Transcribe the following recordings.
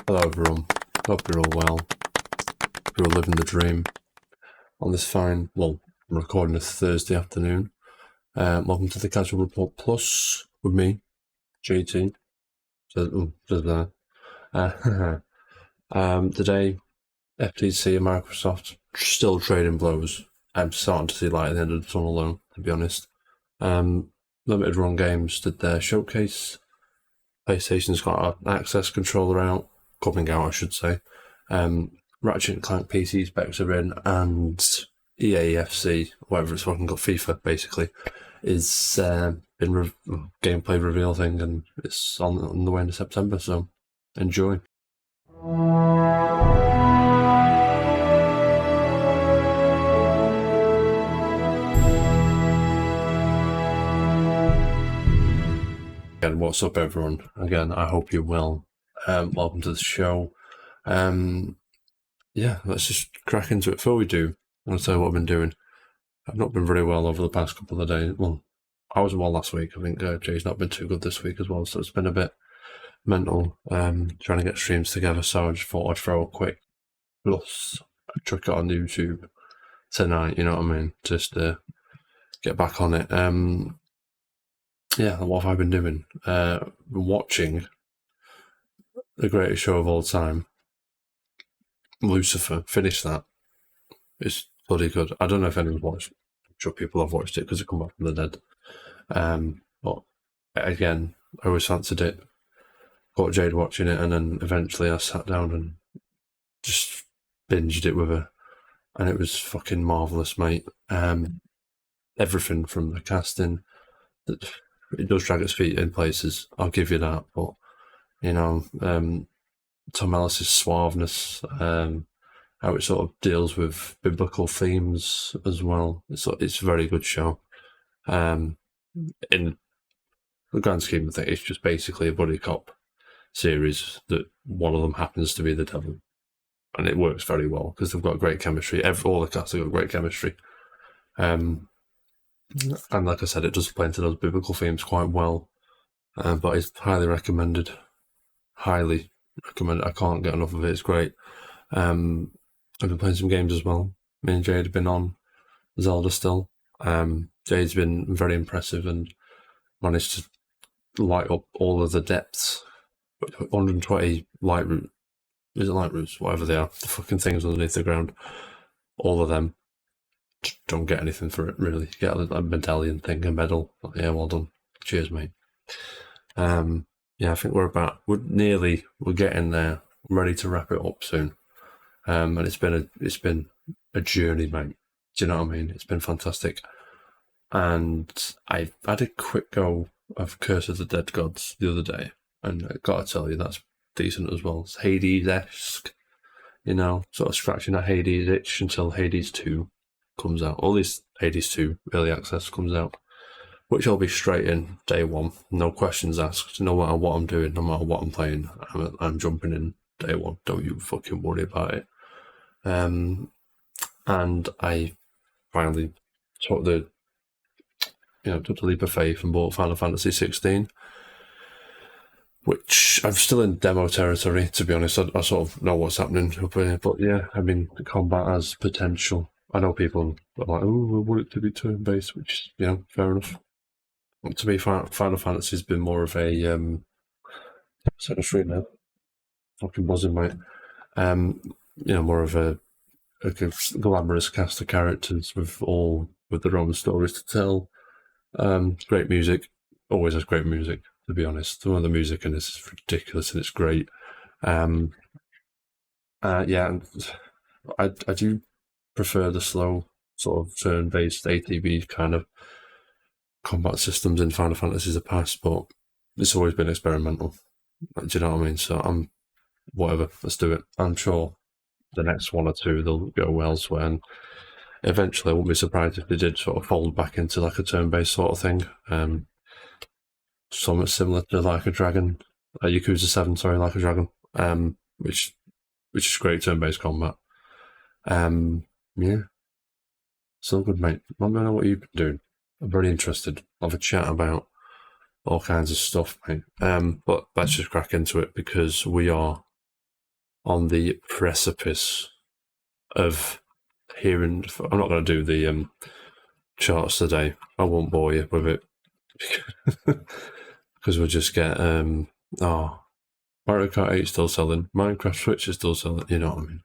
Hello everyone, hope you're all well, you're all living the dream on this fine, well, I'm recording this Thursday afternoon. Welcome to the Casual Report Plus with me, JT. Today, FTC and Microsoft still trading blows. I'm starting to see light at the end of the tunnel though, to be honest. Limited Run Games did their showcase. PlayStation's got an access controller coming out, I should say. Ratchet & Clank PC specs are in, and EAFC, whatever it's fucking got, FIFA basically, is been gameplay reveal thing, and it's on the way into September. So enjoy. Again, what's up, everyone? Again, I hope you're well. Welcome to the show. Yeah, let's just crack into it. Before we do, I want to tell you what I've been doing. I've not been very well over the past couple of days. Well, I was well last week. I think Jay's not been too good this week as well, so it's been a bit mental trying to get streams together. So I just thought I'd throw a quick plus a trick on YouTube tonight, you know what I mean? Just to get back on it. Yeah, what have I been doing? Watching the greatest show of all time, Lucifer. Finished that. It's bloody good. I don't know if anyone's watched. I'm sure people have watched it because it come back from the dead. But again, I always fancied it. Got Jade watching it, and then eventually I sat down and just binged it with her, and it was fucking marvelous, mate. Everything from the casting, it does drag its feet in places. I'll give you that, but you know, Tom Ellis's suaveness, how it sort of deals with biblical themes as well. It's a very good show. In the grand scheme of things, it's just basically a buddy cop series that one of them happens to be the devil, and it works very well because they've got great chemistry. All the cast have got great chemistry, and like I said, it does play into those biblical themes quite well. But it's highly recommended. Highly recommended. I can't get enough of it. It's great. I've been playing some games as well. Me and Jade have been on Zelda still. Jade's been very impressive and managed to light up all of the depths. 120 light root. Is it light roots? Whatever they are. The fucking things underneath the ground. All of them. Don't get anything for it, really. Get a medallion thing, a medal. Yeah, well done. Cheers, mate. Yeah, I think we're getting there. I'm ready to wrap it up soon. And it's been a journey, mate. Do you know what I mean? It's been fantastic. And I had a quick go of Curse of the Dead Gods the other day, and I gotta tell you, that's decent as well. It's Hades-esque, you know, sort of scratching that Hades itch until Hades 2 comes out. All these Hades 2 early access comes out, which I'll be straight in day one, no questions asked, no matter what I'm doing, no matter what I'm playing, I'm jumping in day one. Don't you fucking worry about it. And I finally took the leap of faith and bought Final Fantasy 16, which I'm still in demo territory, to be honest. I sort of know what's happening up here, but yeah, I mean, the combat has potential. I know people are like, oh, I want it to be turn-based, which, you know, fair enough. To me, Final Fantasy's been more of a set of street now. Fucking buzzing, mate. You know, more of a glamorous cast of characters with their own stories to tell. Great music, always has great music. To be honest, some of the music in this is ridiculous and it's great. Yeah, and I do prefer the slow sort of turn-based ATB kind of combat systems in Final Fantasy's the past, but it's always been experimental. Do you know what I mean? So whatever, let's do it. I'm sure the next one or two they'll go elsewhere, and eventually I wouldn't be surprised if they did sort of fold back into like a turn-based sort of thing. Somewhat similar to Like a Dragon, Yakuza 7, sorry, Like a Dragon, which is great turn-based combat. Yeah, still good, mate. Let me know what you've been doing. I'm very interested. I'll have a chat about all kinds of stuff, mate. But let's just crack into it because we are on the precipice of hearing. I'm not going to do the charts today. I won't bore you with it because we'll just get Mario Kart 8 still selling, Minecraft Switch is still selling. You know what I mean?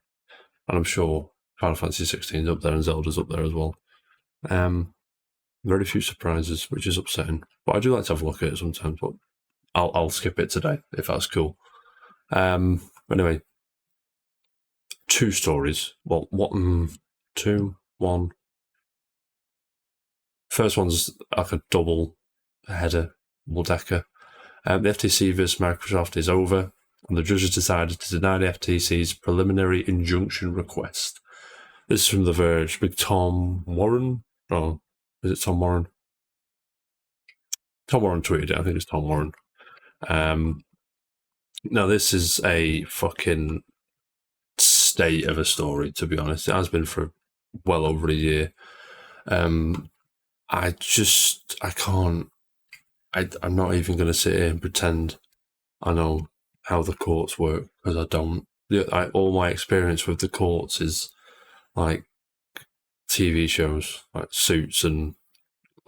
And I'm sure Final Fantasy 16 is up there and Zelda's up there as well. Very few surprises, which is upsetting. But I do like to have a look at it sometimes. But I'll skip it today if that's cool. But anyway, 2 stories. Well, one. First one's like a double header, double decker. The FTC versus Microsoft is over, and the judges decided to deny the FTC's preliminary injunction request. This is from The Verge with Tom Warren. Oh, is it Tom Warren? Tom Warren tweeted it. I think it's Tom Warren. Now, this is a fucking state of a story, to be honest. It has been for well over a year. I'm not even going to sit here and pretend I know how the courts work, because I don't. All my experience with the courts is like TV shows, like Suits and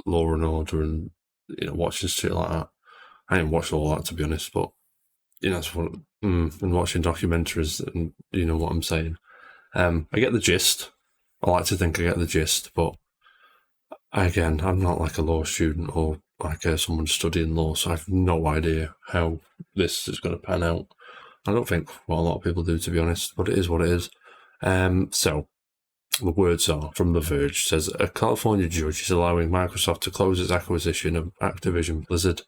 Law and Order, and watching shit like that. I didn't watch all that, to be honest, but that's what. And watching documentaries, and you know what I'm saying. I get the gist. I like to think I get the gist, but again, I'm not like a law student or like someone studying law, so I have no idea how this is going to pan out. I don't think what a lot of people do, to be honest, but it is what it is. So the words are from The Verge. It says a California judge is allowing Microsoft to close its acquisition of Activision Blizzard.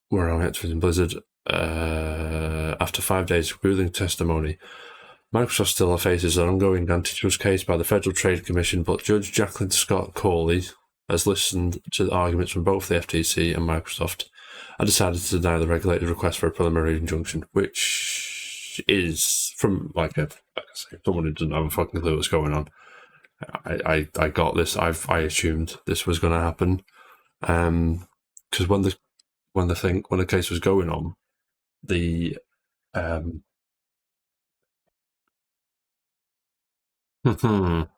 Where are we? Activision Blizzard. After 5 days of grueling testimony, Microsoft still faces an ongoing antitrust case by the Federal Trade Commission, but Judge Jacqueline Scott Corley has listened to the arguments from both the FTC and Microsoft and decided to deny the regulated request for a preliminary injunction, which is from like I say, someone who doesn't have a fucking clue what's going on. I got this. I assumed this was going to happen, because when the case was going on, the the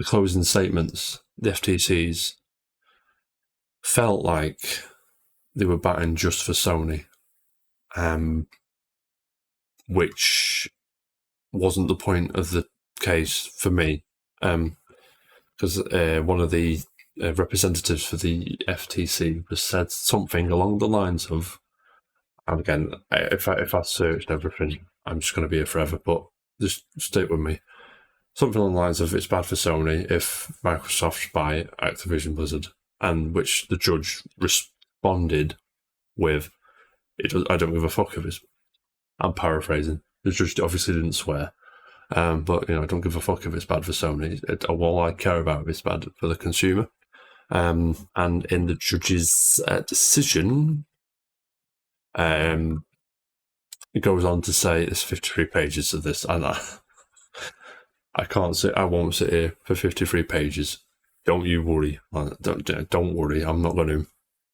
closing statements, the FTC's, felt like they were batting just for Sony, which wasn't the point of the case for me, because one of the representatives for the FTC said something along the lines of, and again, if I searched everything, I'm just going to be here forever, but just stick with me. Something along the lines of, it's bad for Sony if Microsoft buy Activision Blizzard, and which the judge responded with, I don't give a fuck if it's... I'm paraphrasing. The judge obviously didn't swear, but I don't give a fuck if it's bad for Sony. All I care about if it's bad for the consumer. And in the judge's decision, it goes on to say, there's 53 pages of this, and I won't sit here for 53 pages. Don't you worry. Don't worry. I'm not going to,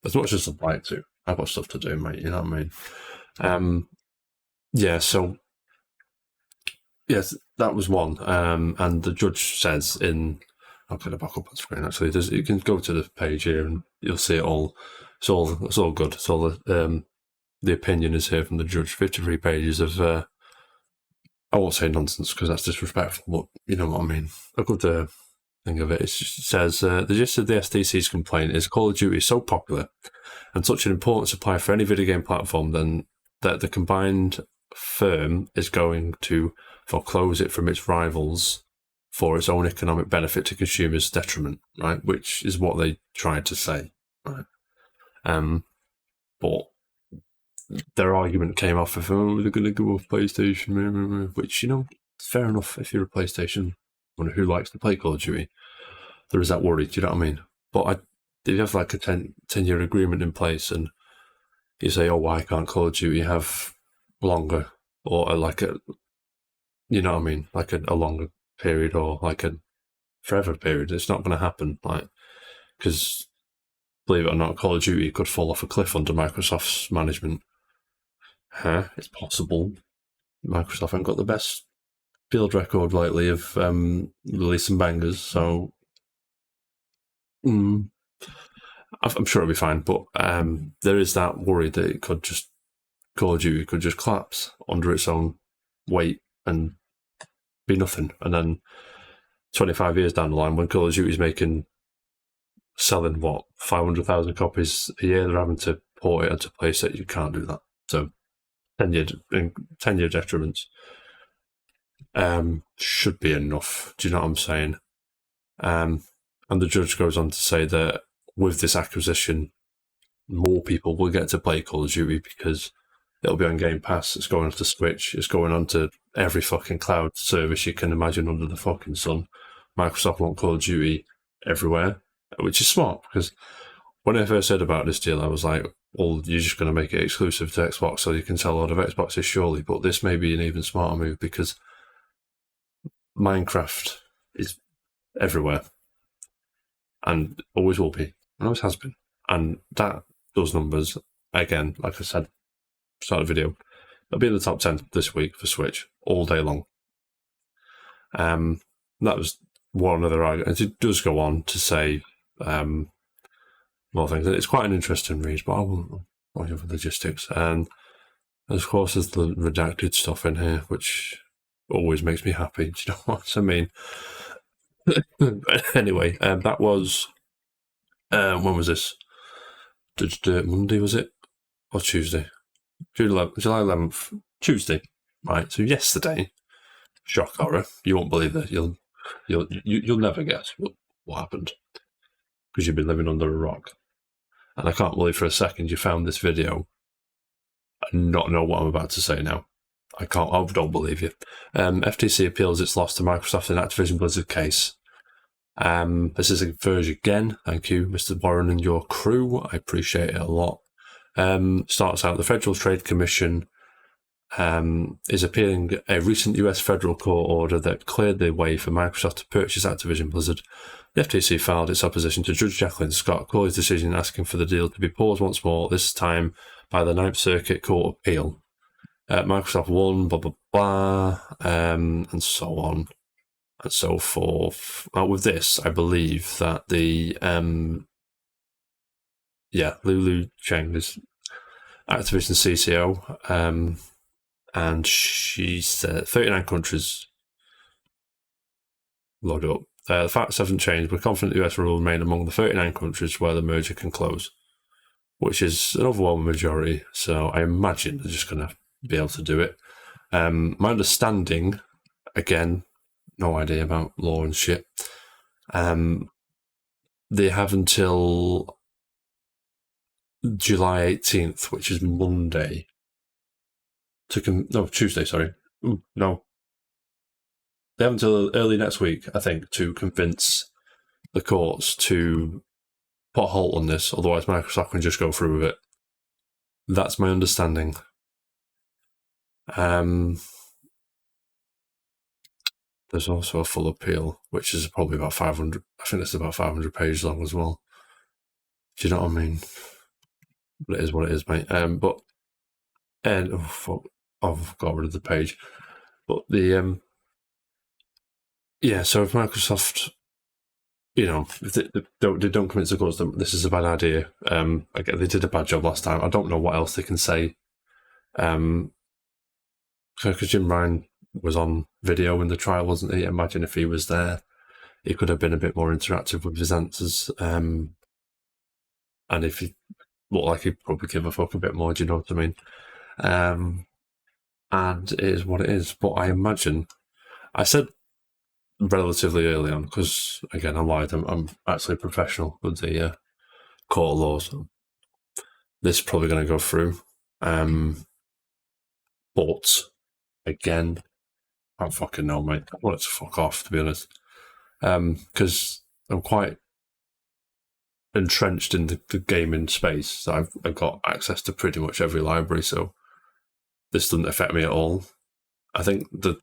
as much as I'd like to. I've got stuff to do, mate. You know what I mean? So yes, that was one. And the judge says I'll get it back up on screen. Actually, you can go to the page here and you'll see it all. It's all good. It's all the opinion is here from the judge. 53 pages of I won't say nonsense because that's disrespectful, but you know what I mean. A good thing of it. It says the gist of the FTC's complaint is Call of Duty is so popular and such an important supplier for any video game platform then that the combined firm is going to foreclose it from its rivals for its own economic benefit to consumers' detriment, right? Which is what they tried to say, right? But their argument came off of, they're going to go off PlayStation, which, fair enough if you're a PlayStation owner who likes to play Call of Duty. There is that worry, do you know what I mean? But if you have like a 10-year agreement in place and you say, why can't Call of Duty have longer, or like a, you know what I mean, like a longer period or like a forever period, it's not going to happen, like, because believe it or not, Call of Duty could fall off a cliff under Microsoft's management. It's possible. Microsoft haven't got the best field record lately of releasing bangers, so I'm sure it'll be fine. But there is that worry that it could just Call of Duty could just collapse under its own weight and be nothing. And then 25 years down the line, when Call of Duty is selling 500,000 copies a year, they're having to port it onto PlayStation. You can't do that. So 10-year detriments should be enough. Do you know what I'm saying? And the judge goes on to say that with this acquisition, more people will get to play Call of Duty because it'll be on Game Pass, it's going onto Switch, it's going onto every fucking cloud service you can imagine under the fucking sun. Microsoft want Call of Duty everywhere, which is smart, because when I first heard about this deal, I was like, well, you're just going to make it exclusive to Xbox so you can sell a lot of Xboxes, surely. But this may be an even smarter move, because Minecraft is everywhere and always will be, and always has been. And those numbers, again, like I said, start the video, it'll be in the top 10 this week for Switch all day long. That was one other argument. It does go on to say more things. It's quite an interesting read, but I won't go into the logistics. And of course, there's the redacted stuff in here, which always makes me happy. Do you know what I mean? Anyway, that was when was this? Monday, was it? Or Tuesday? July 11th, Tuesday. Right. So yesterday, shock horror. You won't believe it. You'll never guess what happened, because you've been living under a rock. And I can't believe for a second you found this video and not know what I'm about to say now. I don't believe you. FTC appeals its loss to Microsoft in Activision Blizzard case. This is a verge again. Thank you, Mr. Warren and your crew. I appreciate it a lot. Starts out, the Federal Trade Commission is appealing a recent US federal court order that cleared the way for Microsoft to purchase Activision Blizzard. The FTC filed its opposition to Judge Jacqueline Scott Corley's decision, asking for the deal to be paused once more, this time by the Ninth Circuit Court of Appeal. Microsoft won, blah, blah, blah, and so on and so forth. With this, I believe that the Lulu Cheng is Activision CCO, and she said 39 countries. Load it up. The facts haven't changed. We're confident the US will remain among the 39 countries where the merger can close, which is an overwhelming majority. So I imagine they're just going to be able to do it. My understanding, again, no idea about law and shit. They have until July 18th, which is Monday, Tuesday, sorry. No. They have until early next week, I think, to convince the courts to put a halt on this, otherwise Microsoft can just go through with it. That's my understanding. There's also a full appeal, which is probably about 500. I think it's about 500 pages long as well. Do you know what I mean? But it is what it is, mate. I've got rid of the page. But the so if Microsoft, if they don't convince the courts that this is a bad idea, again, they did a bad job last time. I don't know what else they can say. Because Jim Ryan was on video in the trial, wasn't he? Imagine if he was there, he could have been a bit more interactive with his answers. And if he looked like he'd probably give a fuck a bit more, do you know what I mean? And it is what it is. But I imagine, I said relatively early on, because again, I lied, I'm actually a professional with the court of law, so this is probably going to go through. But again, I don't fucking know, mate. I want it to fuck off, to be honest, because I'm quite entrenched in the gaming space. So I've got access to pretty much every library, so this doesn't affect me at all. I think the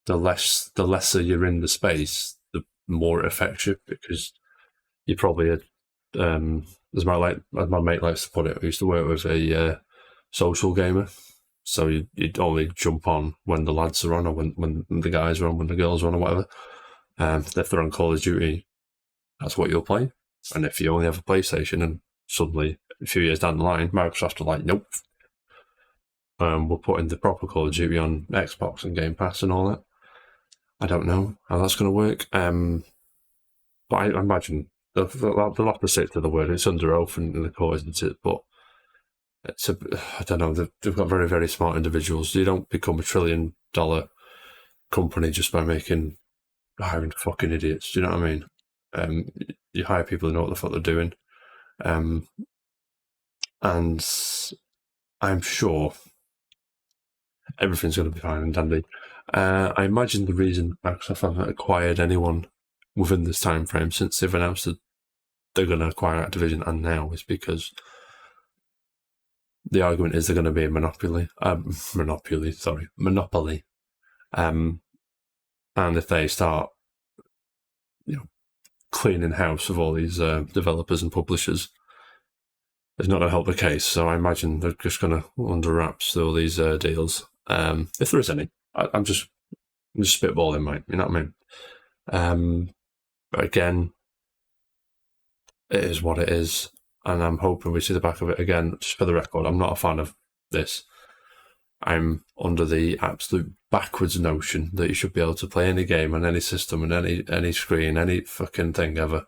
lesser you're in the space, the more it affects you, because you probably as my mate likes to put it, I used to work with a social gamer. So you'd only jump on when the lads are on, or when the guys are on, when the girls are on, or whatever. If they're on Call of Duty, that's what you'll play. And if you only have a PlayStation, and suddenly a few years down the line, Microsoft are like, nope, we're putting the proper Call of Duty on Xbox and Game Pass and all that. I don't know how that's going to work. But I imagine they'll have to stick to the word. It's under oath in the court, isn't it? But I don't know. They've got very, very smart individuals. You don't become $1 trillion company just by hiring fucking idiots. Do you know what I mean? You hire people who know what the fuck they're doing. And I'm sure everything's going to be fine and dandy. I imagine the reason Microsoft haven't acquired anyone within this time frame, since they've announced that they're going to acquire Activision and now, is because the argument is they're going to be a monopoly. And if they start, cleaning house of all these developers and publishers, it's not going to help the case. So I imagine they're just going to under wraps all these deals, if there is any. I'm just spitballing, mate. You know what I mean? But again, it is what it is, and I'm hoping we see the back of it again. Just for the record, I'm not a fan of this. I'm under the absolute backwards notion that you should be able to play any game on any system and any screen, any fucking thing ever.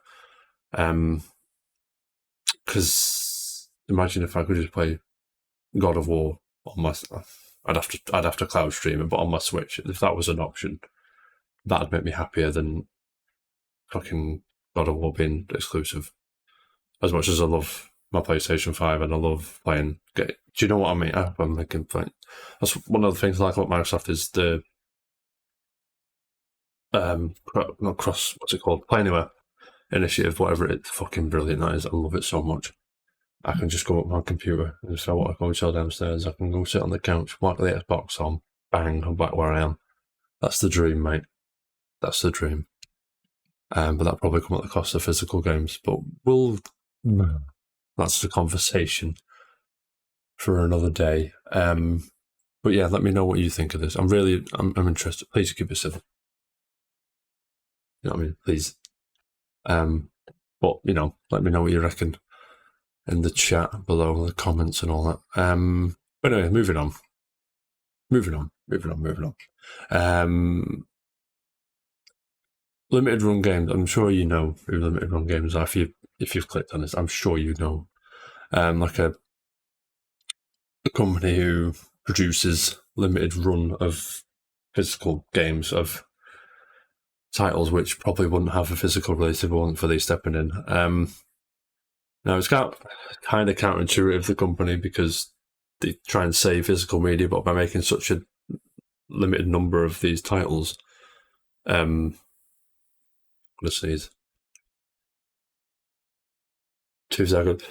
Because imagine if I could just play God of War on my, I'd have to cloud stream it, but on my Switch, if that was an option, that'd make me happier than fucking God of War being exclusive. As much as I love my PlayStation 5 and I love playing. Do you know what I mean? I'm making point. That's one of the things I like about Microsoft is the not cross, what's it called? Play Anywhere initiative, whatever it's fucking brilliant that is. I love it so much. I can just go up my computer and if I want to go chill downstairs, I can go sit on the couch, whack the Xbox on, bang, I'm back where I am. That's the dream, mate. That's the dream. But that'll probably come at the cost of physical games. But that's the conversation for another day. But yeah, let me know what you think of this. I'm interested. Please keep it civil. You know what I mean? Please. But let me know what you reckon in the chat below, the comments and all that. But anyway, moving on. Limited run games. I'm sure you know who limited run games are. If you've clicked on this, I'm sure you know. Like a company who produces limited run of physical games of titles which probably wouldn't have a physical release if it wasn't for these stepping in. Now it's kind of counterintuitive, the company, because they try and save physical media, but by making such a limited number of these titles, I'm gonna sneeze. 2 seconds.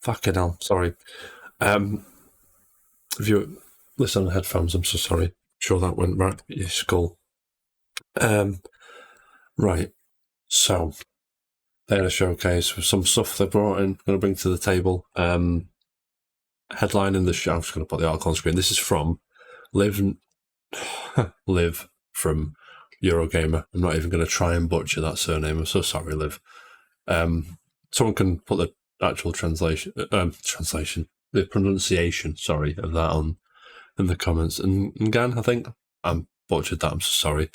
Fucking hell, sorry. If you listen on headphones, I'm so sorry. I'm sure that went right at your skull. Right, so they had a showcase with some stuff they brought in, going to bring to the table. Headline in the show, I'm just going to put the article on screen. This is from Liv from Eurogamer. I'm not even going to try and butcher that surname. I'm so sorry, Liv. Someone can put the actual translation, the pronunciation, of that on in the comments. And again, I think I butchered that. I'm so sorry.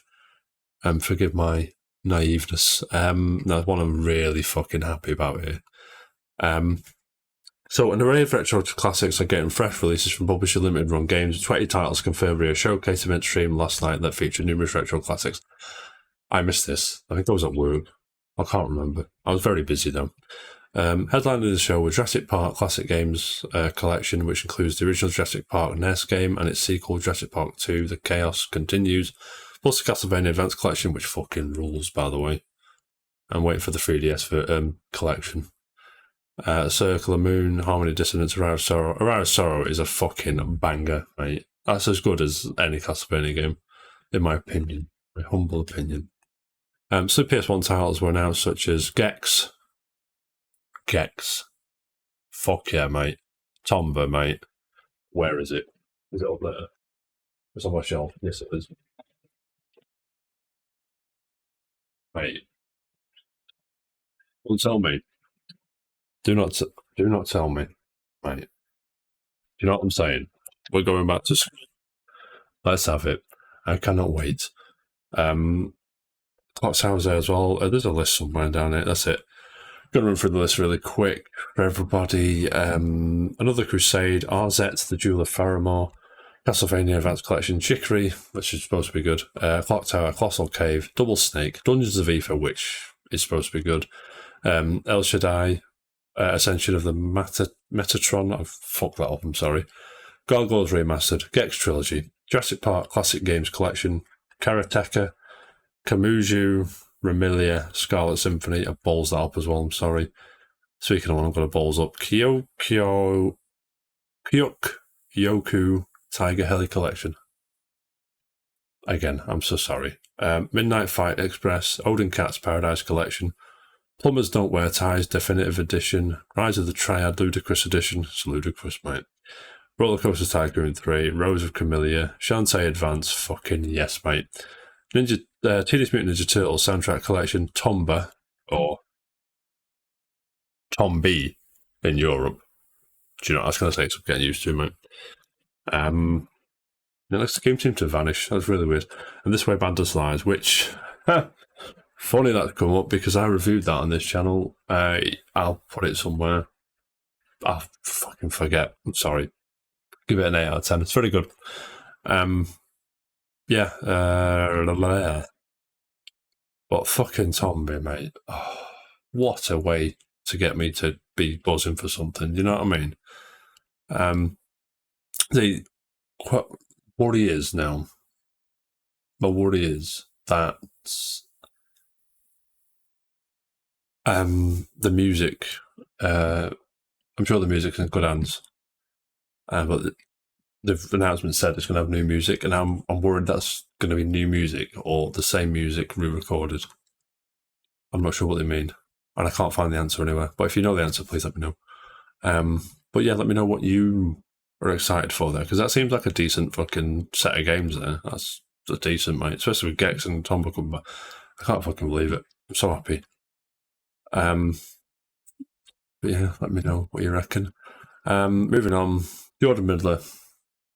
Forgive my naiveness. That's one I'm really fucking happy about here. So an array of retro classics are getting fresh releases from publisher limited run games. 20 titles confirmed via a showcase event stream last night that featured numerous retro classics. I missed this. I think I was at work. I can't remember. I was very busy though. Headlining the show was Jurassic Park Classic Games collection, which includes the original Jurassic Park NES game and its sequel, Jurassic Park 2, The Chaos Continues, plus the Castlevania Advance Collection, which fucking rules, by the way. I'm waiting for the 3DS for collection. Circle of Moon, Harmony Dissonance, Array of Sorrow. Array of Sorrow is a fucking banger, mate. That's as good as any Castlevania game, in my opinion. My humble opinion. Some PS1 titles were announced, such as Gex. Fuck yeah, mate. Tomba, mate. Where is it? Is it up there? It's on my shelf. Yes, it is. Mate, don't tell me. Do not tell me, mate. Do you know what I'm saying? We're going back to school. Let's have it. I cannot wait. Clock Tower's there as well. There's a list somewhere down it. That's it. Going to run through the list really quick for everybody. Another Crusade, RZ, The Jewel of Faramore, Castlevania Advanced Collection, Chicory, which is supposed to be good, Clock Tower, Colossal Cave, Double Snake, Dungeons of Aether, which is supposed to be good, El Shaddai, Ascension of the Metatron, I've fucked that up, I'm sorry, Gargoyles Remastered, Gex Trilogy, Jurassic Park Classic Games Collection, Karateka, Kamuzu, Remilia, Scarlet Symphony. I balls that up as well, I'm sorry. Speaking of one, I'm going to balls up. Kyok Yoku Tiger Heli Collection. Again, I'm so sorry. Midnight Fight Express, Odin Cat's Paradise Collection, Plumbers Don't Wear Ties Definitive Edition, Rise of the Triad Ludicrous Edition. It's ludicrous, mate. Roller Coaster Tycoon 3, Rose of Camellia, Shantae Advance. Fucking yes, mate. Teenage Mutant Ninja Turtles Soundtrack Collection, Tomba, or Tombi in Europe. Do you know, I was going to say, I'm getting used to, mate. The game seemed to vanish. That was really weird. And This Way Bandits Lies, which, funny that's come up because I reviewed that on this channel. I'll put it somewhere. I'll fucking forget. I'm sorry. Give it an 8 out of 10. It's very good. But fucking Tombi, mate. Oh, what a way to get me to be buzzing for something. You know what I mean? What worry is now, my worry is that the music, I'm sure the music's in good hands, but the announcement said it's going to have new music, and I'm worried that's going to be new music or the same music re-recorded. I'm not sure what they mean, and I can't find the answer anywhere. But if you know the answer, please let me know. But yeah, let me know what you are excited for there, because that seems like a decent fucking set of games there. That's decent, mate, especially with Gex and Tomba coming back. I can't fucking believe it. I'm so happy. But yeah, let me know what you reckon. Moving on, Jordan Midler,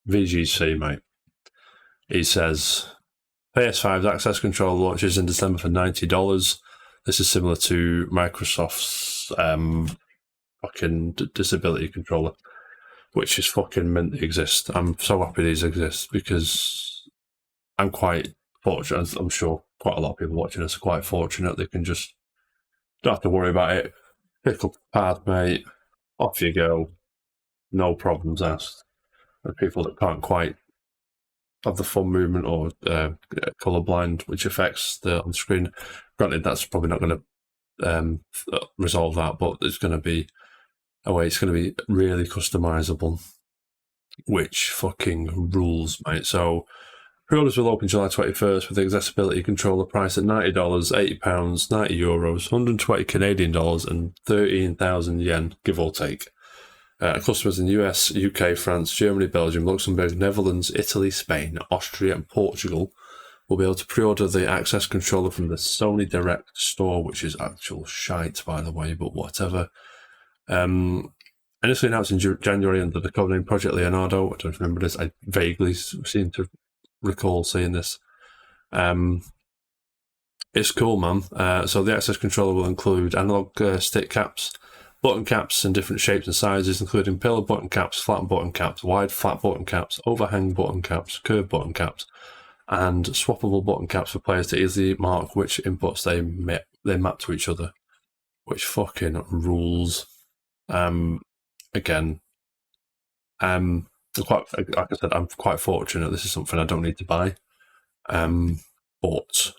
VGC, mate. He says, PS5's access control launches in December for $90. This is similar to Microsoft's fucking disability controller, which is fucking meant to exist. I'm so happy these exist because I'm quite fortunate. I'm sure quite a lot of people watching us are quite fortunate. They can just don't have to worry about it. Pick up the pad, mate. Off you go. No problems asked. And people that can't quite have the thumb movement or colourblind, which affects the on screen. Granted, that's probably not going to resolve that, but there's going to be a way. It's going to be really customizable, which fucking rules, mate. So pre-orders will open July 21st with the accessibility controller priced at $90, £80, €90, 120 Canadian dollars, and 13,000 yen, give or take. Customers in US, UK, France, Germany, Belgium, Luxembourg, Netherlands, Italy, Spain, Austria, and Portugal will be able to pre-order the access controller from the Sony Direct store, which is actual shite, by the way, but whatever. Initially announced in January under the codename Project Leonardo. I don't remember this. I vaguely seem to recall seeing this. It's cool, man. So the access controller will include analog stick caps, button caps in different shapes and sizes, including pillar button caps, flat button caps, wide flat button caps, overhang button caps, curved button caps, and swappable button caps for players to easily mark which inputs they map to each other, which fucking rules. Again, like I said, I'm quite fortunate. This is something I don't need to buy, but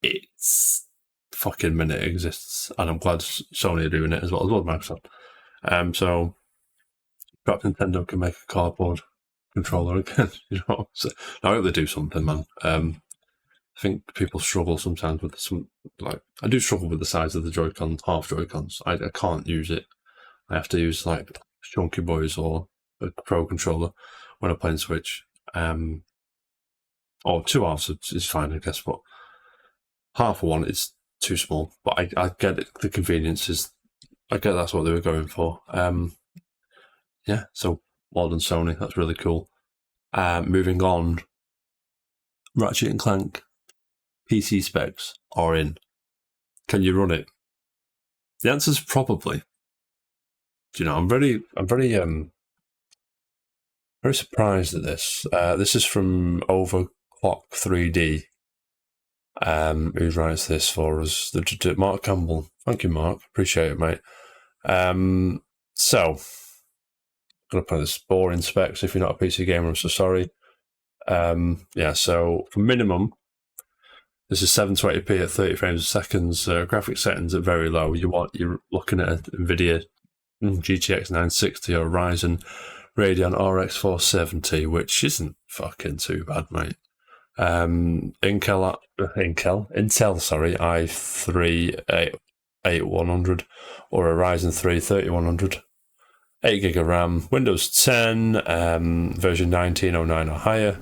it's fucking minute exists, and I'm glad Sony are doing it as well as Microsoft. So perhaps Nintendo can make a cardboard controller again. You know, so I hope they do something, man. I think people struggle sometimes with I do struggle with the size of the Joy-Cons, half Joy-Cons. I can't use it. I have to use like Chunky Boys or a Pro controller when I'm playing Switch. Or two halves is fine, I guess, but half one is too small. But I get it. The convenience is, I get that's what they were going for. Yeah, so well done, Sony. That's really cool. Moving on, Ratchet and Clank PC specs are in. Can you run it? The answer is probably. Do you know, I'm very surprised at this. This is from Overclock 3D. Who writes this for us? Mark Campbell. Thank you, Mark. Appreciate it, mate. So, I'm going to put this boring specs. If you're not a PC gamer, I'm so sorry. Yeah, so for minimum, this is 720p at 30 frames a second. Graphics settings are very low. You're looking at a NVIDIA GTX 960 or Ryzen Radeon RX 470, which isn't fucking too bad, mate. Intel, i3 8100 or a Ryzen 3 3100, 8 gig of RAM, Windows 10, version 1909 or higher,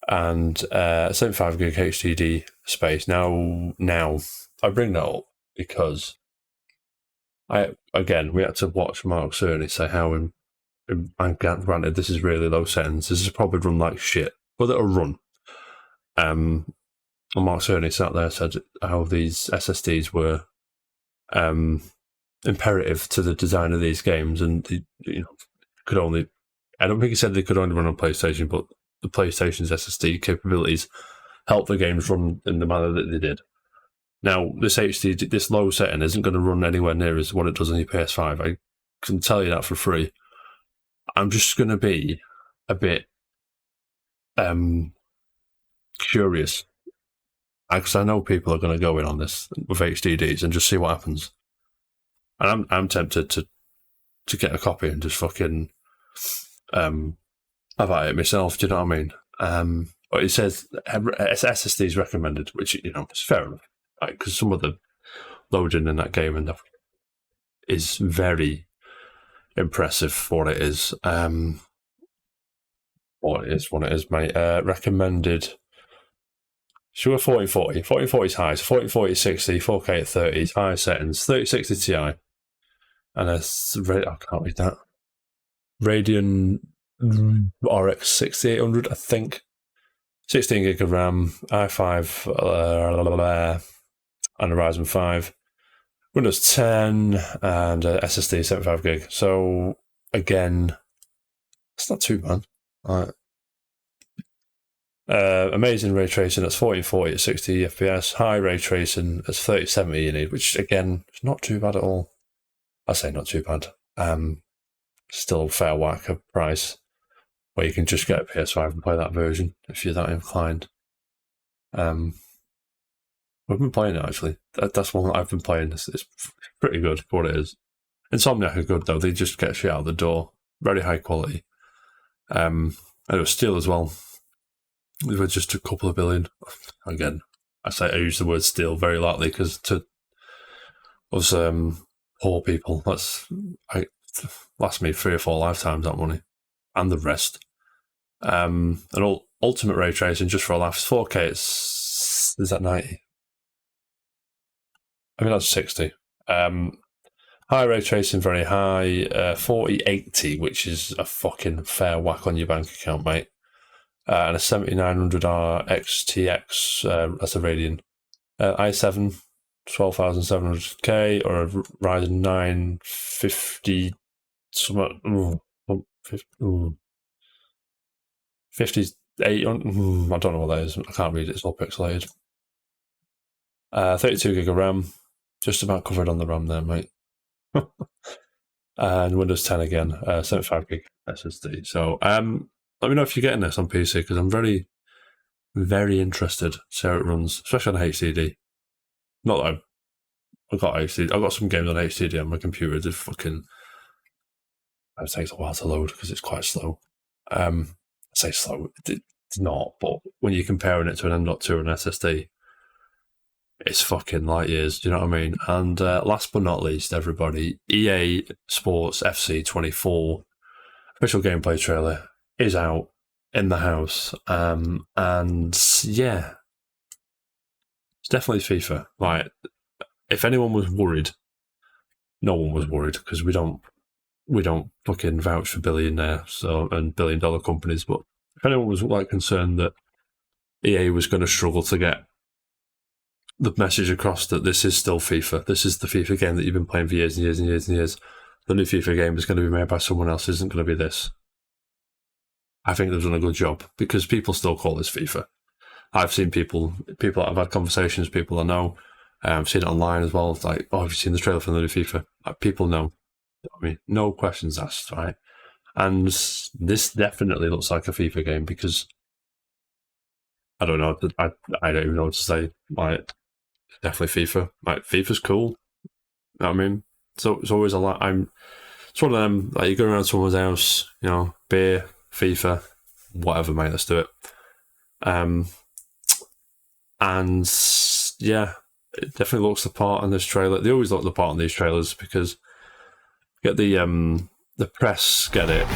and 75 gig HDD space. Now, I bring that up because we had to watch Mark Cerny say how, and granted, this is really low settings. This is probably run like shit, but it'll run. And Mark Cerny sat there and said how these SSDs were imperative to the design of these games, and could only. I don't think he said they could only run on PlayStation, but the PlayStation's SSD capabilities help the games run in the manner that they did. Now, this low setting isn't going to run anywhere near as what it does on your PS5. I can tell you that for free. I'm just going to be a bit curious, because I know people are going to go in on this with HDDs and just see what happens. And I'm tempted to get a copy and just fucking have at it myself. Do you know what I mean? But it says SSD is recommended, which is fair enough, right? Because some of the loading in that game and is very impressive for what it is. What it is, mate. Recommended. Sure, 1440. 1440 is high. So 1440 is 60, 4K at 30 is high settings, 3060 Ti. And I can't read that. Radeon RX 6800, I think. 16 gig of RAM, i5, and a Ryzen 5. Windows 10 and SSD 75 gig. So, again, it's not too bad. Right. Amazing ray tracing, that's 1440 at 60 FPS. High ray tracing, that's 3070 you need, which again is not too bad at all. I say not too bad. Still fair whack of price, where you can just get a PS5 and play that version if you're that inclined. We've been playing it actually. That's one that I've been playing. It's pretty good for what it is. Insomniac are good though. They just get shit out of the door. Very high quality. And it was Steel as well. They were just a couple of billion. Again, I use the word steal very lightly because to us poor people, lasts me 3 or 4 lifetimes that money, and the rest. And ultimate ray tracing just for a laugh, 4K. Is that 90? I mean that's 60. High ray tracing, very high, 4080, which is a fucking fair whack on your bank account, mate. And a 7900R XTX, that's a Radeon. i7, 12700K, or a Ryzen 950, 58, I don't know what that is, I can't read it, it's all pixelated. 32 gig of RAM, just about covered on the RAM there, mate. And Windows 10 again, 75 gig SSD. So, let me know if you're getting this on PC, because I'm very, very interested to see how it runs, especially on HDD. Not that I've got HDD. I've got some games on HDD on my computer. It takes a while to load because it's quite slow. I say slow. It's not, but when you're comparing it to an M.2 and SSD, it's fucking light years. Do you know what I mean? And last but not least, everybody, EA Sports FC 24 official gameplay trailer is out in the house, and yeah, it's definitely FIFA. Like, if anyone was worried, no one was worried, because we don't fucking vouch for billionaires and billion-dollar companies. But if anyone was like concerned that EA was going to struggle to get the message across that this is still FIFA, this is the FIFA game that you've been playing for years and years and years and years, the new FIFA game is going to be made by someone else, isn't going to be this. I think they've done a good job, because people still call this FIFA. I've seen people I've had conversations, people I know, I've seen it online as well. It's like, oh, have you seen the trailer for the new FIFA? Like, people know. I mean, no questions asked, right? And this definitely looks like a FIFA game, because I don't know, I don't even know what to say. Like, definitely FIFA. Like, FIFA's cool. You know what I mean? So it's always a lot. It's one of them, like, you go around someone's house, you know, beer, FIFA, whatever, mate, let's do it. And yeah, it definitely looks the part in this trailer. They always look the part in these trailers, because get the press get it,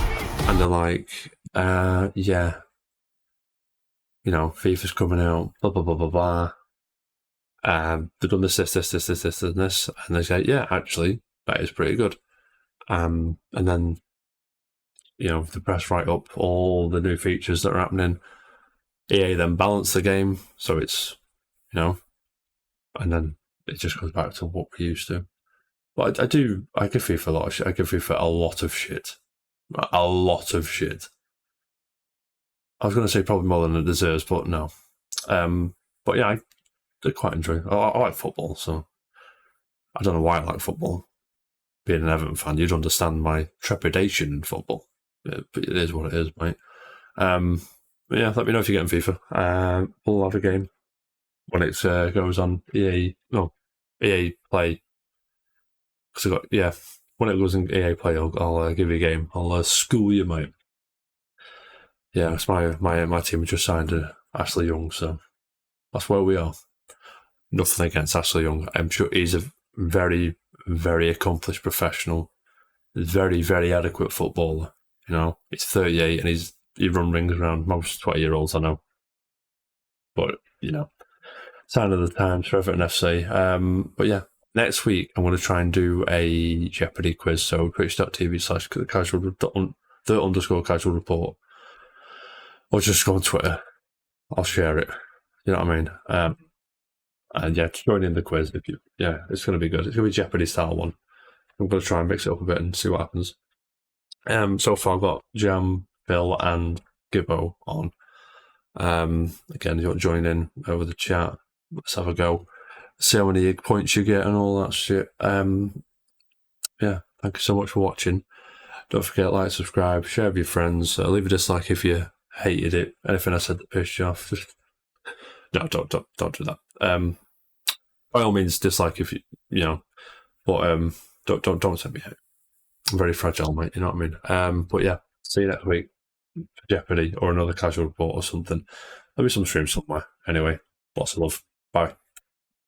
and they're like, yeah, you know, FIFA's coming out, blah blah blah blah blah. They've done this, and this, and they say, yeah, actually, that is pretty good. And then, you know, the press write up all the new features that are happening. EA then balance the game, so it's, you know, and then it just goes back to what we used to. But I give FIFA a lot of shit. I give FIFA a lot of shit. A lot of shit. I was going to say probably more than it deserves, but no. But yeah, I quite enjoy it. I like football, so I don't know why I like football. Being an Everton fan, you'd understand my trepidation in football. Yeah, but it is what it is, mate. Yeah, let me know if you're getting FIFA. We'll have a game when it goes on EA Play. When it goes in EA Play, I'll give you a game. I'll school you, mate. Yeah, it's my team just signed Ashley Young, so that's where we are. Nothing against Ashley Young. I'm sure he's a very, very accomplished professional, very, very adequate footballer. You know, he's 38 and he run rings around most 20-year-olds I know. But, you know, sign of the times for Everton FC. But yeah, next week I'm going to try and do a Jeopardy quiz. So twitch.tv/the_casual report. Or just go on Twitter. I'll share it. You know what I mean? And yeah, join in the quiz. It's going to be good. It's going to be a Jeopardy style one. I'm going to try and mix it up a bit and see what happens. So far I've got Jam, Phil and Gibbo on. Again, you want to join in over the chat. Let's have a go. See how many points you get and all that shit. Yeah, thank you so much for watching. Don't forget, like, subscribe, share with your friends. Leave a dislike if you hated it. Anything I said that pissed you off. No, don't do that. By all means, dislike if you know. But don't send me hate. I'm very fragile, mate. You know what I mean? But yeah, see you next week for Jeopardy or another casual report or something. There'll be some stream somewhere. Anyway, lots of love. Bye.